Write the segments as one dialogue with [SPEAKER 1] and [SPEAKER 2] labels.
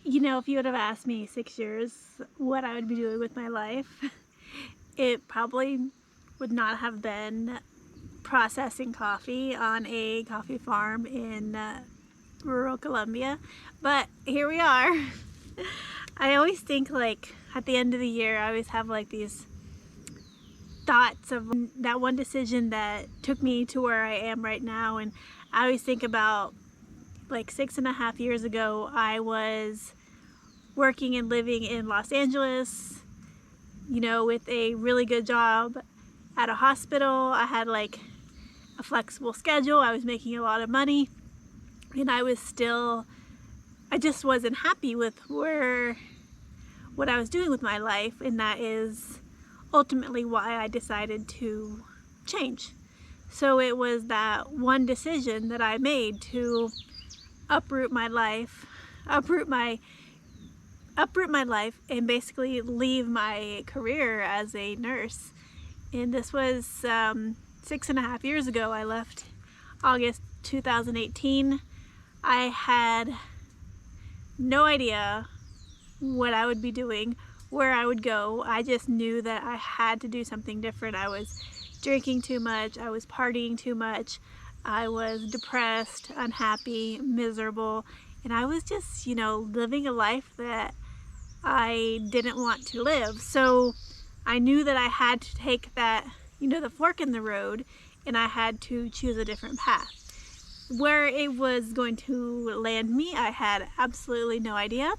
[SPEAKER 1] If you would have asked me 6 years what I would be doing with my life, it probably would not have been processing coffee on a coffee farm in rural Colombia. But here we are. I always think, like, at the end of the year, I always have like these thoughts of that one decision that took me to where I am right now. And I always think about, like, 6.5 years ago, I was working and living in Los Angeles, with a really good job at a hospital. I had like a flexible schedule. I was making a lot of money, and I just wasn't happy with what I was doing with my life, and that is ultimately why I decided to change. So it was that one decision that I made to uproot my life and basically leave my career as a nurse. And this was 6.5 years ago. I left August 2018. I had no idea what I would be doing, where I would go. I just knew that I had to do something different. I was drinking too much. I was partying too much. I was depressed, unhappy, miserable, and I was just, living a life that I didn't want to live. So I knew that I had to take that, the fork in the road, and I had to choose a different path. Where it was going to land me, I had absolutely no idea.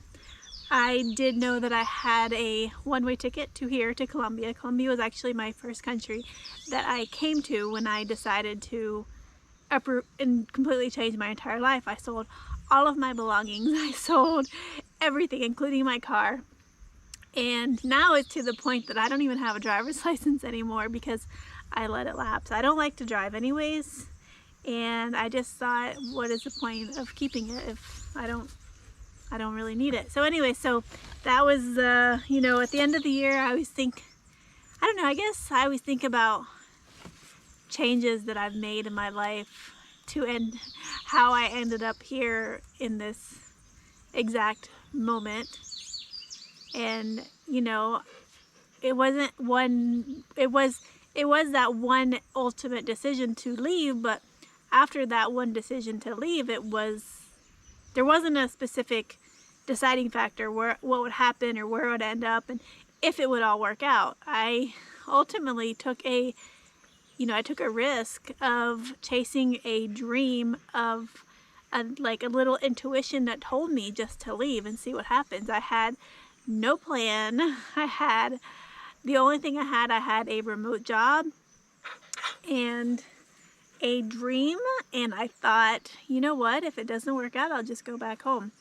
[SPEAKER 1] I did know that I had a one-way ticket to Colombia. Colombia was actually my first country that I came to when I decided to uproot and completely change my entire life. I sold all of my belongings. I sold everything, including my car. And now it's to the point that I don't even have a driver's license anymore because I let it lapse. I don't like to drive anyways, and I just thought, what is the point of keeping it if I don't really need it? So anyway, so that was at the end of the year, I always think about changes that I've made in my life to end how I ended up here in this exact moment. And it was that one ultimate decision to leave, but after that one decision to leave, there wasn't a specific deciding factor what would happen or where it would end up and if it would all work out. I ultimately took a risk of chasing a dream of a little intuition that told me just to leave and see what happens. I had no plan. The only thing I had a remote job and a dream, and I thought, you know what, if it doesn't work out, I'll just go back home.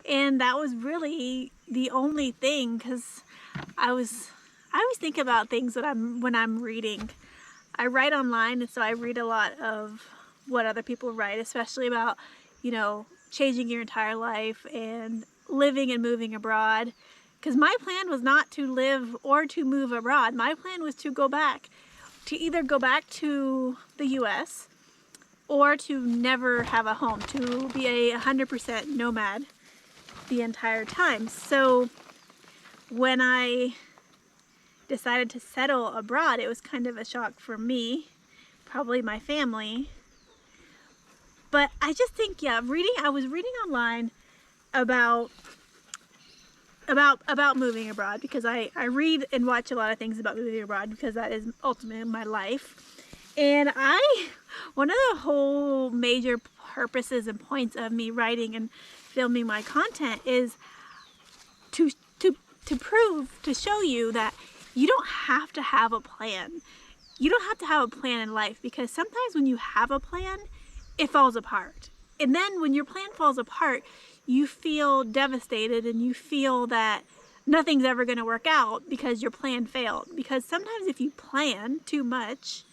[SPEAKER 1] And that was really the only thing, because I always think about things when I'm reading. I write online, and so I read a lot of what other people write, especially about, changing your entire life and living and moving abroad. Because my plan was not to live or to move abroad. My plan was to either go back to the US or to never have a home, to be a 100% nomad the entire time. So when I decided to settle abroad, it was kind of a shock for me, probably my family. But I just think, I was reading online about moving abroad, because I read and watch a lot of things about moving abroad, because that is ultimately my life. And one of the whole major purposes and points of me writing and filming my content is to show you that you don't have to have a plan. You don't have to have a plan in life, because sometimes when you have a plan, it falls apart. And then when your plan falls apart, you feel devastated and you feel that nothing's ever going to work out because your plan failed. Because sometimes if you plan too much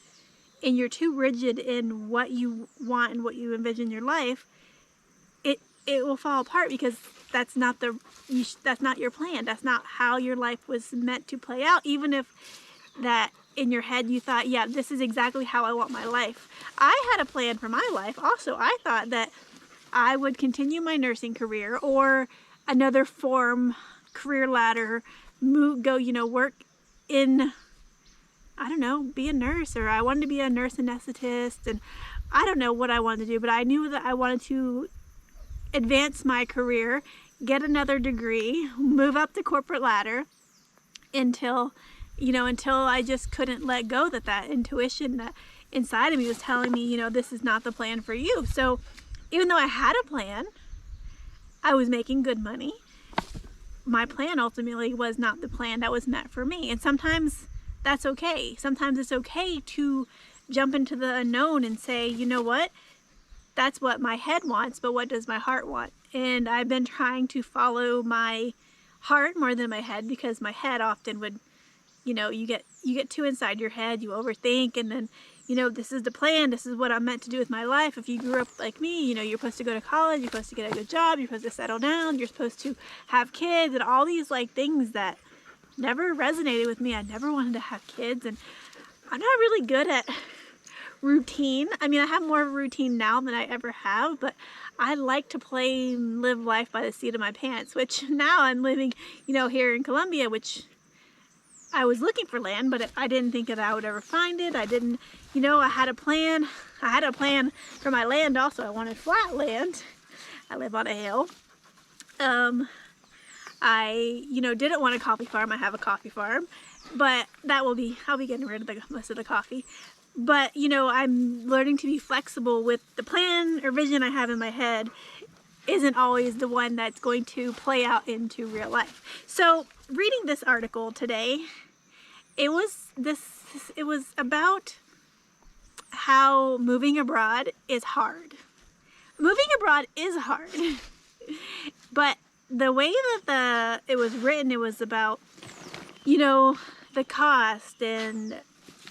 [SPEAKER 1] and you're too rigid in what you want and what you envision your life, it will fall apart, because that's not your plan. That's not how your life was meant to play out. Even if that in your head you thought, yeah, this is exactly how I want my life. I had a plan for my life also. I thought that I would continue my nursing career, or another form, career ladder, go, work in, I don't know, be a nurse, or I wanted to be a nurse anesthetist, and I don't know what I wanted to do, but I knew that I wanted to advance my career, get another degree, move up the corporate ladder until I just couldn't let go, that intuition that inside of me was telling me, this is not the plan for you. So even though I had a plan, I was making good money, my plan ultimately was not the plan that was meant for me. And sometimes that's okay. Sometimes it's okay to jump into the unknown and say, you know what? That's what my head wants, but what does my heart want? And I've been trying to follow my heart more than my head, because my head often would, you get too inside your head, you overthink, and then, this is the plan, this is what I'm meant to do with my life. If you grew up like me, you're supposed to go to college, you're supposed to get a good job, you're supposed to settle down, you're supposed to have kids, and all these things that never resonated with me. I never wanted to have kids, and I'm not really good at routine. I mean, I have more routine now than I ever have, but I like to play and live life by the seat of my pants, which now I'm living, here in Colombia, which I was looking for land, but I didn't think that I would ever find it. I didn't, I had a plan. I had a plan for my land also. I wanted flat land. I live on a hill. I, didn't want a coffee farm. I have a coffee farm, but I'll be getting rid of most of the coffee. But, I'm learning to be flexible with the plan or vision I have in my head isn't always the one that's going to play out into real life. So reading this article today, it was about how moving abroad is hard. Moving abroad is hard. But the way that it was written, it was about, the cost, and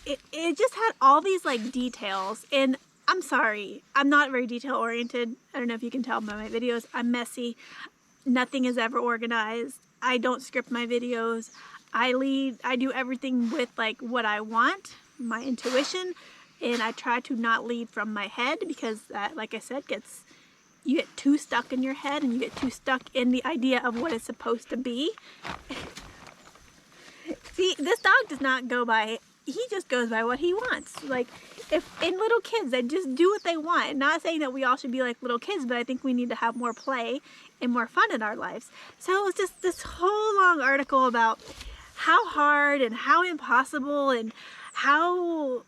[SPEAKER 1] it just had all these details. And I'm sorry, I'm not very detail oriented. I don't know if you can tell by my videos. I'm messy. Nothing is ever organized. I don't script my videos. I do everything with what I want, my intuition, and I try to not lead from my head, because that, like I said, you get too stuck in your head, and you get too stuck in the idea of what it's supposed to be. See, this dog does not go by, he just goes by what he wants. In little kids, they just do what they want. Not saying that we all should be like little kids, but I think we need to have more play and more fun in our lives. So it was just this whole long article about how hard and how impossible and how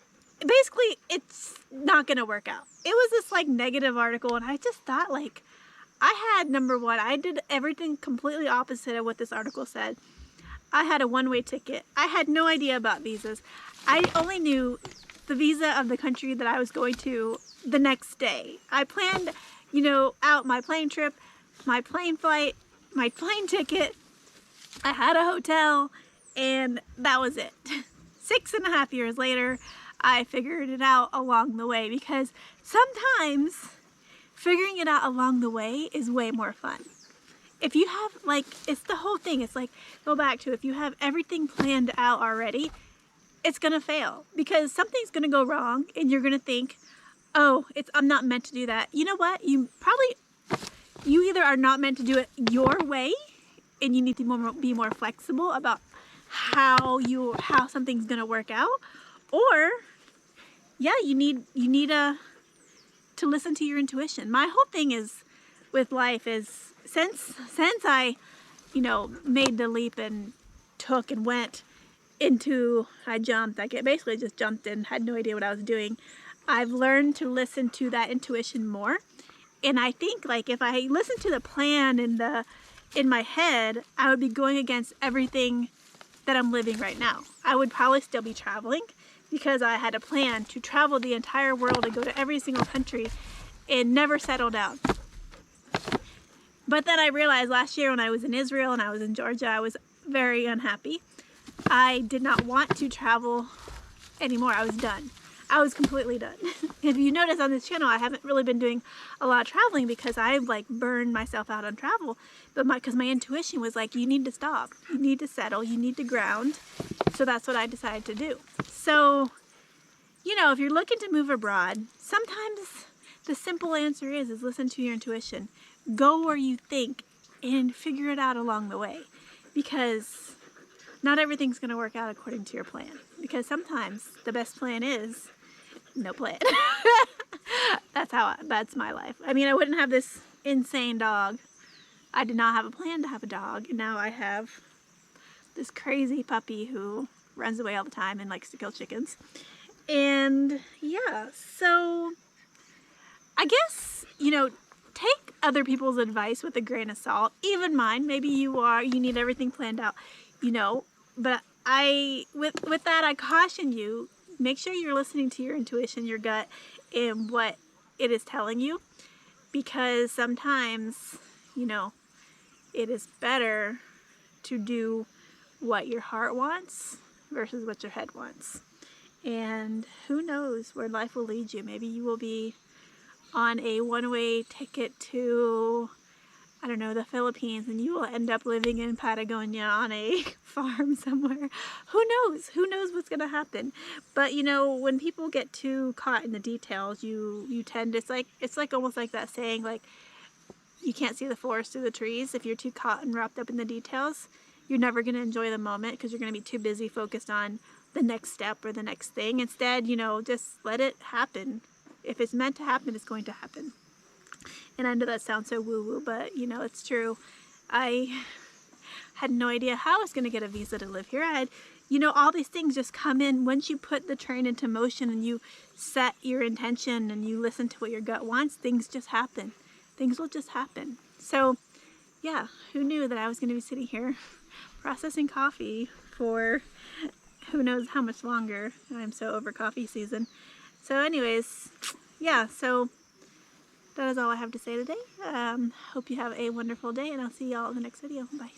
[SPEAKER 1] basically it's not going to work out. It was this negative article, and I just thought I had, number one, I did everything completely opposite of what this article said. I had a one-way ticket. I had no idea about visas. I only knew the visa of the country that I was going to the next day. I planned, out my plane trip, my plane flight, my plane ticket. I had a hotel, and that was it. 6.5 years later, I figured it out along the way, because sometimes figuring it out along the way is way more fun. If you have, it's the whole thing. It's go back to, if you have everything planned out already, it's going to fail, because something's going to go wrong, and you're going to think, oh, I'm not meant to do that. You know what? You either are not meant to do it your way, and you need to be more flexible about how something's going to work out, or you need to listen to your intuition. My whole thing is with life is, since I made the leap and took and went into, I basically just jumped in, had no idea what I was doing. I've learned to listen to that intuition more, and I think if I listen to the plan in my head, I would be going against everything that I'm living right now. I would probably still be traveling, because I had a plan to travel the entire world and go to every single country and never settle down. But then I realized last year when I was in Israel and I was in Georgia, I was very unhappy. I did not want to travel anymore. I was done. I was completely done. If you notice on this channel, I haven't really been doing a lot of traveling, because I've burned myself out on travel. But because my intuition was you need to stop. You need to settle. You need to ground. So that's what I decided to do. So, if you're looking to move abroad, sometimes the simple answer is listen to your intuition. Go where you think and figure it out along the way, because not everything's going to work out according to your plan, because sometimes the best plan is no plan. That's my life. I mean, I wouldn't have this insane dog. I did not have a plan to have a dog, and now I have this crazy puppy who runs away all the time and likes to kill chickens. And yeah, so I guess, you know, take other people's advice with a grain of salt, even mine. Maybe you need everything planned out, you know, but with that, I caution you, make sure you're listening to your intuition, your gut, and what it is telling you, because sometimes, you know, it is better to do what your heart wants versus what your head wants. And who knows where life will lead you. Maybe you will be on a one-way ticket to, I don't know, the Philippines, and you will end up living in Patagonia on a farm somewhere. Who knows? Who knows what's going to happen? But, you know, when people get too caught in the details, you tend, it's like almost like that saying, like, you can't see the forest through the trees. If you're too caught and wrapped up in the details, you're never going to enjoy the moment, because you're going to be too busy focused on the next step or the next thing. Instead, you know, just let it happen. If it's meant to happen, it's going to happen. And I know that sounds so woo-woo, but, you know, it's true. I had no idea how I was going to get a visa to live here. I had, you know, all these things just come in. Once you put the train into motion and you set your intention and you listen to what your gut wants, things just happen. Things will just happen. So, yeah, who knew that I was going to be sitting here processing coffee for who knows how much longer. I'm so over coffee season. So anyways, yeah, so that is all I have to say today. Hope you have a wonderful day, and I'll see y'all in the next video. Bye.